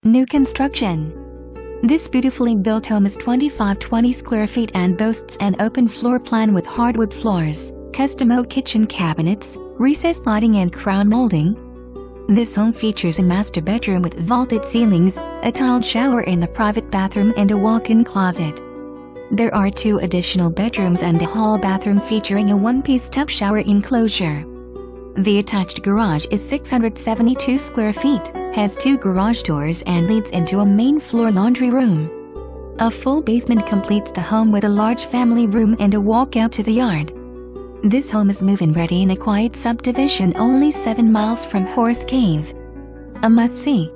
New construction. This beautifully built home is 2520 square feet and boasts an open floor plan with hardwood floors, custom oak kitchen cabinets, recessed lighting and crown molding. This home features a master bedroom with vaulted ceilings, a tiled shower in the private bathroom and a walk-in closet. There are 2 additional bedrooms and a hall bathroom featuring a one-piece tub shower enclosure. The attached garage is 672 square feet, has 2 garage doors and leads into a main floor laundry room. A full basement completes the home with a large family room and a walkout to the yard. This home is move-in ready in a quiet subdivision only 7 miles from Horse Cave. A must-see.